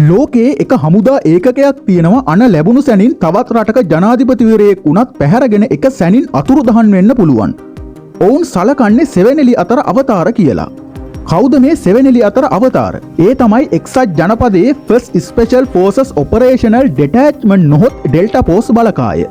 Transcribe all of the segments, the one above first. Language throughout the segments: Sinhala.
ලෝකයේ එක හමුදා ඒකකයක් තියෙනවා අන ලැබුණු සැනින් තවත් රටක ජනාධිපතිවරයෙක් වුණත් පැහැරගෙන එක සැනින් අතුරුදහන් වෙන්න පුළුවන්. ඔවුන් සලකන්නේ සෙවණෙලි අතර අවතාර කියලා. කවුද මේ සෙවණෙලි අතර අවතාර? ඒ තමයි එක්සත් ජනපදයේ ෆස්ට් ස්පෙෂල් ෆෝසස් ඔපරේෂනල් ඩෙටැච්මන්ට් නොහොත් ඩෙල්ටා ෆෝස් බලකාය.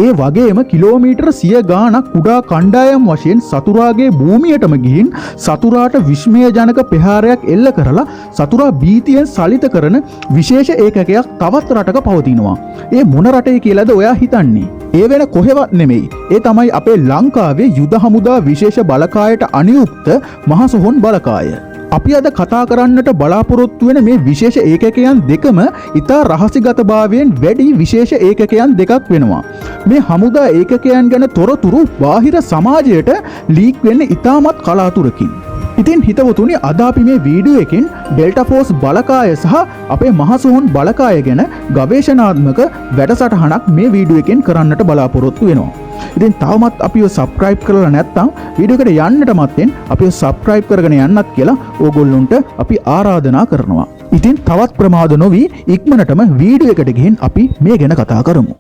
ඒ වගේම කිලෝමීටර් 100 ගාණක් කුඩා කණ්ඩායම් වශයෙන් සතුරාගේ භූමියටම ගිහින් සතුරාට විස්මයජනක ප්‍රහාරයක් එල්ල කරලා සතුරා භීතියෙන් සලිත කරන විශේෂ ඒකකයක් තවත් රටක පවතිනවා. ඒ මොන රටේ කියලාද ඔයා හිතන්නේ? ඒ වෙන කොහෙවත් නෙමෙයි. ඒ තමයි අපේ ලංකාවේ යුද හමුදා විශේෂ බලකායට අනියුක්ත මහසොහොන් බලකාය. අපි අද කතා කරන්නට බලාපොරොත්තු වෙන මේ විශේෂ ඒකකයන් දෙකම ඉතා රහසිගතභාවයෙන් වැඩි විශේෂ ඒකකයන් දෙකක් වෙනවා. මේ හමුදා ඒකකයන් ගැන තොරතුරු බාහිර සමාජයට ලීක් වෙන්න ඉතාමත් කලාතුරකින්. ඉතින් හිතවතුනි, අද අපි මේ වීඩියෝ එකෙන් ඩෙල්ටා ෆෝස් බලකාය සහ අපේ මහසොහොන් බලකාය ගැන ගවේෂණාත්මක වැඩසටහනක් මේ වීඩියෝ එකෙන් කරන්නට බලාපොරොත්තු වෙනවා. ඉතින් තවමත් අපිව සබ්ස්ක්‍රයිබ් කරලා නැත්නම් වීඩියෝ එකට යන්නට මත්තෙන් අපිව සබ්ස්ක්‍රයිබ් කරගෙන යන්නත් කියලා ඕගොල්ලොන්ට අපි ආරාධනා කරනවා. ඉතින් තවත් ප්‍රමාද නොවි ඉක්මනටම වීඩියෝ එකට ගිහින් අපි මේ ගැන කතා කරමු.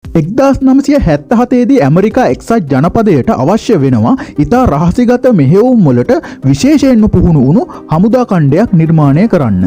1977 දී ඇමරිකා එක්සත් ජනපදයට අවශ්‍ය වෙනවා ඉතා රහසිගත මෙහෙයුම් වලට විශේෂයෙන්ම පුහුණු වුණු හමුදා කණ්ඩයක් නිර්මාණය කරන්න.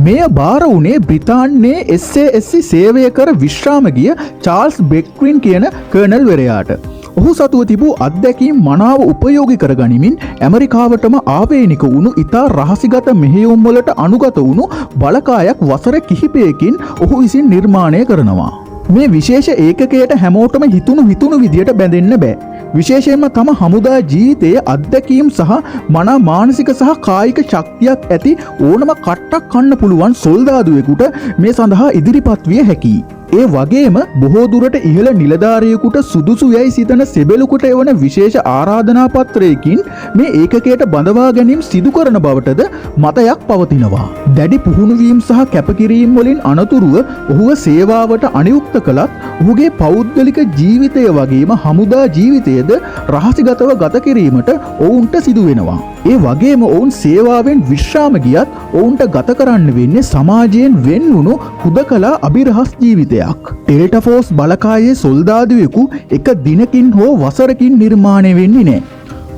මෙය බාර වුණේ බ්‍රිතාන්‍යයේ SAS සේවය කර විශ්‍රාම ගිය චාල්ස් බෙක්වින් කියන කර්නල් වරයාට. ඔහු සතුව තිබූ අත්දැකීම් මනාව උපයෝගී කරගනිමින් ඇමරිකාවටම ආවේනික වුණු ඉතා රහසිගත මෙහෙයුම් වලට අනුගත වුණු බලකායක් වසර කිහිපයකින් ඔහු විසින් නිර්මාණය කරනවා. මේ විශේෂ ඒකකයට හැමෝටම හිතුණු විදියට බැඳෙන්න බෑ. විශේෂයෙන්ම තම හමුදා ජීවිතයේ අත්දැකීම් සහ මනා මානසික සහ කායික ශක්තියක් ඇති ඕනම කට්ටක් කන්න පුළුවන් සොල්දාදුවෙකුට මේ සඳහා ඉදිරිපත් විය හැකියි. ඒ වගේම බොහෝ දුරට ඉහළ නිලධාරියෙකුට සුදුසු යයි සිතන සෙබළුකට එවන විශේෂ ආරාධනා පත්‍රයකින් මේ ඒකකයට බඳවා ගැනීම සිදු කරන බවටද මතයක් පවතිනවා. දැඩි පුහුණුවීම් සහ කැපකිරීම් වලින් අනතුරුව ඔහුව සේවාවට අනියුක්ත කළත් ඔහුගේ පෞද්ගලික ජීවිතය වගේම හමුදා ජීවිතයද රහසිගතව ගත කිරීමට ඔවුන්ට සිදු වෙනවා. ඒ වගේම ඔවුන් සේවාවෙන් විශ්‍රාම ගියත් ඔවුන්ට ගත කරන්න වෙන්නේ සමාජයෙන් වෙන් වුණු හුදකලා අභිරහස් ජීවිතයක්. ඩෙල්ටා ෆෝස් බලකායේ සොල්දාදුවෙකු එක දිනකින් හෝ වසරකින් නිර්මාණය වෙන්නේ නැහැ.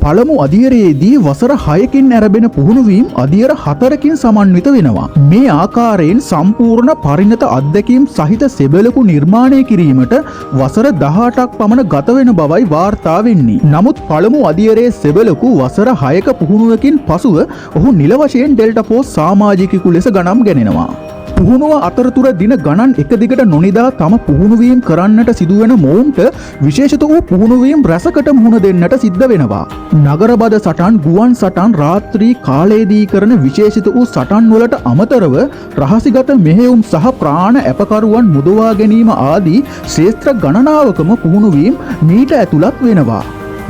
පළමු අධීරයේදී වසර 6කින් ආරම්භන පුහුණුවීම් අධීර 4කින් සමන්විත වෙනවා. මේ ආකාරයෙන් සම්පූර්ණ පරිණත අත්දැකීම් සහිත සෙබළෙකු නිර්මාණය කිරීමට වසර 18ක් පමණ ගත වෙන බවයි වාර්තා වෙන්නේ. නමුත් පළමු අධීරයේ සෙබළෙකු වසර 6ක පුහුණුවකින් පසුව ඔහු නිල වශයෙන් ඩෙල්ටා ෆෝස් සමාජිකයෙකු ලෙස ගණන් ගන්නවා. පුහුණුව අතරතුර දින ගණන් එක දිගට නොනිදා තම පුහුණුවීම් කරන්නට සිදුවෙන මොවුන්ට විශේෂිත වූ පුහුණුවීම් රැසකට මුහුණ දෙන්නට සිද්ධ වෙනවා. නගරබද සටන්, ගුවන් සටන්, රාත්‍රී කාලයේදී කරන විශේෂිත වූ සටන් වලට අමතරව රහසිගත මෙහෙයුම් සහ ප්‍රාණ අපකරුවන් මුදවා ගැනීම ආදී ශේත්‍ර ගණනාවකම පුහුණුවීම් මීට ඇතුළත් වෙනවා.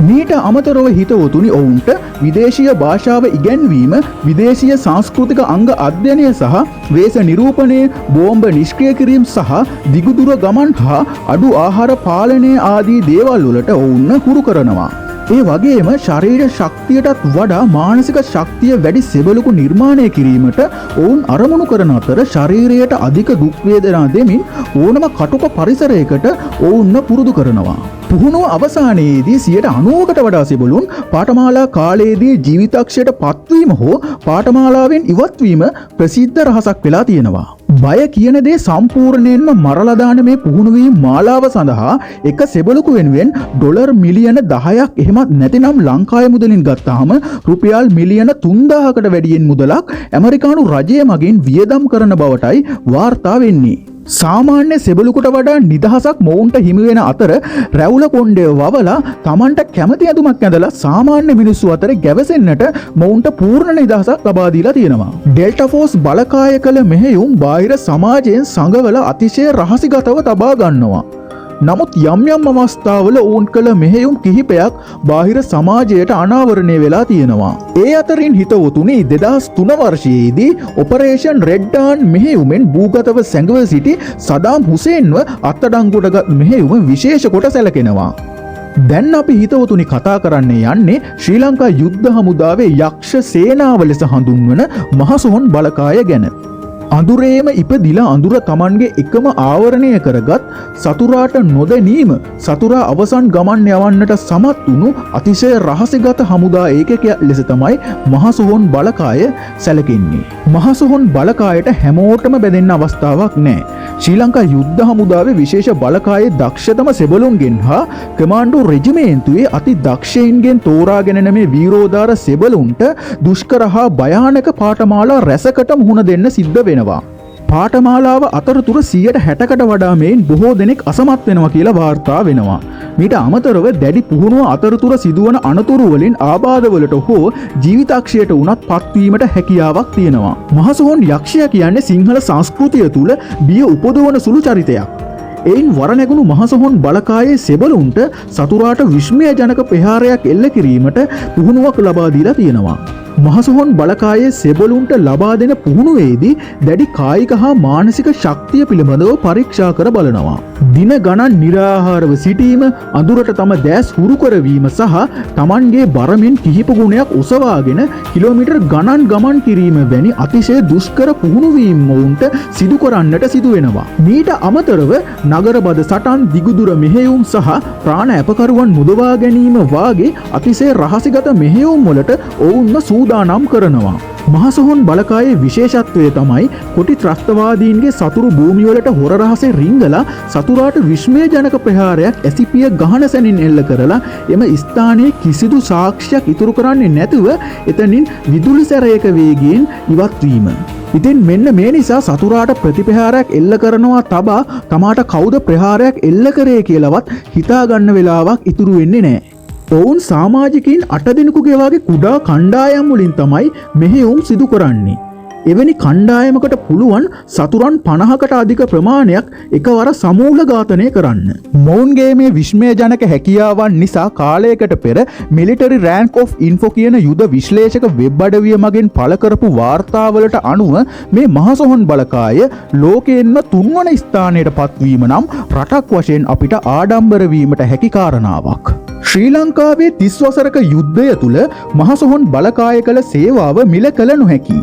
මීට අමතරව හිතවතුනි, ඔවුන්ට විදේශීය භාෂාව ඉගැන්වීම, විදේශීය සංස්කෘතික අංග අධ්‍යයනය සහ වේශ නිරූපණය, බෝම්බ නිෂ්ක්‍රිය කිරීම සහ දිගුදුර ගමන් හා අඩු ආහාර පාලනය ආදී දේවල් වලට ඔවුන් හුරු කරනවා. ඒ වගේම ශරීර ශක්තියටත් වඩා මානසික ශක්තිය වැඩි සෙබළුකු නිර්මාණය කිරීමට ඔවුන් අරමුණු කරන අතර ශරීරයට අධික දුක් වේදනා දෙමින් ඕනම කටුක පරිසරයකට ඔවුන්ව පුරුදු කරනවා. පුහුණුව අවසානයේදී 90%කට වඩා සෙබළුන් පාඨමාලා කාලයේදී ජීවිතක්ෂයට පත්වීම හෝ පාඨමාලාවෙන් ඉවත්වීම ප්‍රසිද්ධ රහසක් වෙලා තියෙනවා. බය කියන දේ සම්පූර්ණයෙන්ම මරලා දාන මේ පුහුණුවීම් මාලාව සඳහා එක සෙබළුකු වෙනුවෙන් ඩොලර් මිලියන 10ක් එහෙමත් නැතිනම් ලංකාවේ මුදලින් ගත්තාම රුපියල් මිලියන 3000කට වැඩියෙන් මුදලක් ඇමරිකානු රජය මගින් වියදම් කරන බවටයි වාර්තා වෙන්නේ. සාමාන්‍ය සෙබළුකට වඩා නිදහසක් මොවුන්ට හිමි වෙන අතර රැවුල කොණ්ඩය වවලා Tamanට කැමති ඇඳුමක් ඇඳලා සාමාන්‍ය මිනිස්සු අතර ගැවසෙන්නට මොවුන්ට පූර්ණ නිදහසක් ලබා දීලා තියෙනවා. ඩෙල්ටා ෆෝස් බලකාය කළ මෙහෙයුම් බාහිර සමාජයෙන් සංගවල අතිශය රහසිගතව තබා ගන්නවා. නමුත් යම් අවස්ථාවල ඔවුන් කළ මෙහෙයුම් කිහිපයක් බාහිර සමාජයට අනාවරණය වෙලා තියෙනවා. ඒ අතරින් හිතවතුනි 2003 වර්ෂයේදී ඔපරේෂන් රෙඩ් ඩාන් මෙහෙයුමෙන් භූගතව සැඟව සිටි සදාම් හුසේන්ව අත්අඩංගුවටගත් මෙහෙයුම විශේෂ කොට සැලකෙනවා. දැන් අපි හිතවතුනි කතා කරන්නේ යන්නේ ශ්‍රී ලංකා යුද්ධ හමුදාවේ යක්ෂ සේනාව ලෙස හඳුන්වන මහසොහොන් බලකාය ගැන. අඳුරේම ඉපදිලා අඳුර Tamanගේ එකම ආවරණය කරගත් සතුරාට නොදැනීම සතුරා අවසන් ගමන් යවන්නට සමත් වුණු අතිශය රහසිගත හමුදා ඒකකයක් ලෙස තමයි මහසොහොන් බලකාය සැලකෙන්නේ. මහසොහොන් බලකායට හැමෝටම බැඳෙන්න අවස්ථාවක් නැහැ. ශ්‍රී ලංකා යුද්ධ හමුදාවේ විශේෂ බලකායේ දක්ෂතම සෙබළුන්ගෙන් හා කමාන්ඩෝ රෙජිමේන්තුවේ අති දක්ෂයින්ගෙන් තෝරාගෙන මේ වීරෝදාර සෙබළුන්ට දුෂ්කර හා භයානක පාඨමාලා රැසකට මුහුණ දෙන්න සිද්ධ වෙනවා. පාඨමාලාව අතරතුර 60%කට වඩා මේන් බොහෝ දෙනෙක් අසමත් වෙනවා කියලා වාර්තා වෙනවා. මීට අමතරව දැඩි පුහුණුව අතරතුර සිදුවන අනතුරු වලින් ආබාධවලට හෝ ජීවිතක්ෂයට උනත් පත්වීමට හැකියාවක් තියෙනවා. මහසොහොන් යක්ෂයා කියන්නේ සිංහල සංස්කෘතිය තුල බිය උපදවන සුළු චරිතයක්. එයින් වරණැගුණු මහසොහොන් බලකායේ සෙබළුන්ට සතුරාට විස්මයජනක ප්‍රහාරයක් එල්ල කිරීමට පුහුණුවක් ලබා දීලා තියෙනවා. මහසොහොන් බලකායේ සෙබළුන්ට ලබා දෙන පුහුණුවේදී දැඩි කායික හා මානසික ශක්තිය පිළිබඳව පරීක්ෂා කර බලනවා. දින ගණන් निराහාරව සිටීම, අඳුරට තම දැස් හුරු කරවීම සහ Tamanගේ බරමින් කිහිප ගුණයක් ඔසවාගෙන කිලෝමීටර් ගණන් ගමන් කිරීම වැනි අතිශය දුෂ්කර පුහුණුවීම් වුන්ට සිදු කරන්නට සිදු වෙනවා. මීට අමතරව නගරබද සටන්, දිගුදුර මෙහෙයුම් සහ ප්‍රාණ අපකරුවන් මුදවා ගැනීම වාගේ අතිශය රහසිගත මෙහෙයුම් වලට ඔවුන්ව සූදානම් කරනවා. මහසොහොන් බලකායේ විශේෂත්වය තමයි කොටි ත්‍රස්තවාදීන්ගේ සතුරු භූමිවලට හොර රහසේ රිංගලා සතුරාට විස්මයජනක ප්‍රහාරයක් ඇසිපිය ගහන සැනින් එල්ල කරලා එම ස්ථානයේ කිසිදු සාක්ෂියක් ඉතුරු කරන්නේ නැතුව එතනින් විදුලි සැරයක වේගයෙන් ඉවත් වීම. ඉතින් මෙන්න මේ නිසා සතුරාට ප්‍රතිප්‍රහාරයක් එල්ල කරනවා තබා තමාට කවුද ප්‍රහාරයක් එල්ල කරේ කියලාවත් හිතා ගන්න වෙලාවක් ඉතුරු වෙන්නේ නැහැ. ඔවුන් සමාජිකයින් 8 දෙනෙකුගේ වගේ කුඩා කණ්ඩායම් වලින් තමයි මෙහෙයුම් සිදු කරන්නේ. එවැනි කණ්ඩායමකට පුළුවන් සතුරන් 50කට අධික ප්‍රමාණයක් එකවර සමූල ඝාතනය කරන්න. මොවුන්ගේ මේ විස්මයජනක හැකියාවන් නිසා කාලයකට පෙර මිලිටරි රෑන්ක් ඔෆ් ඉන්ෆෝ කියන යුද විශ්ලේෂක වෙබ් අඩවිය මගින් පළ කරපු වාර්තාවලට අනුව මේ මහසොහොන් බලකාය ලෝකයෙන්ම 3 වන ස්ථානයට පත්වීම නම් රටක් වශයෙන් අපිට ආඩම්බර වීමට හැකි කාරණාවක්. ශ්‍රී ලංකාවේ 30 වසරක යුද්ධය තුල මහසොහොන් බලකාය කළ සේවාව මිල කළ නොහැකි.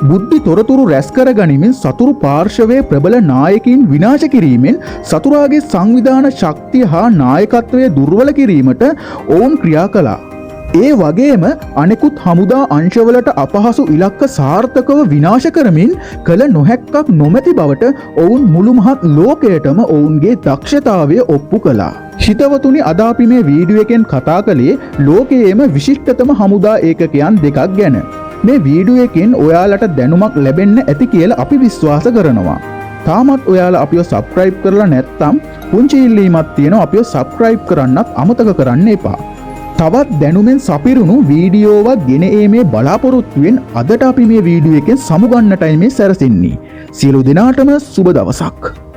බුද්ධි තොරතුරු රැස් කර ගනිමින් සතුරු පාර්ශවයේ ප්‍රබල නායකයින් විනාශ කිරීමෙන් සතුරාගේ සංවිධාන ශක්තිය හා නායකත්වය දුර්වල කිරීමට ඔවුන් ක්‍රියා කළා. ඒ වගේම අනෙකුත් හමුදා අංශවලට අපහසු ඉලක්ක සාර්ථකව විනාශ කරමින් කළ නොහැක්කක් නොමැති බවට ඔවුන් මුළු මහත් ලෝකයටම ඔවුන්ගේ දක්ෂතාවය ඔප්පු කළා. හිතවතුනි, අද අපි මේ වීඩියෝ එකෙන් කතා කළේ ලෝකයේම විශිෂ්ටතම හමුදා ඒකකයන් දෙකක් ගැන. මේ වීඩියෝ එකෙන් ඔයාලට දැනුමක් ලැබෙන්න ඇති කියලා අපි විශ්වාස කරනවා. තාමත් ඔයාලා අපිව සබ්ස්ක්‍රයිබ් කරලා නැත්නම් පුංචි ඉල්ලීමක් තියෙනවා, අපිව සබ්ස්ක්‍රයිබ් කරන්නත් අමතක කරන්න එපා. තවත් දැනුමෙන් සපිරුණු වීඩියෝවක් ගෙන ඒමේ බලාපොරොත්තුවෙන් අදට අපි මේ වීඩියෝ එකෙන් සමුගන්නටයි මේ සැරසෙන්නේ. සියලු දෙනාටම සුබ දවසක්.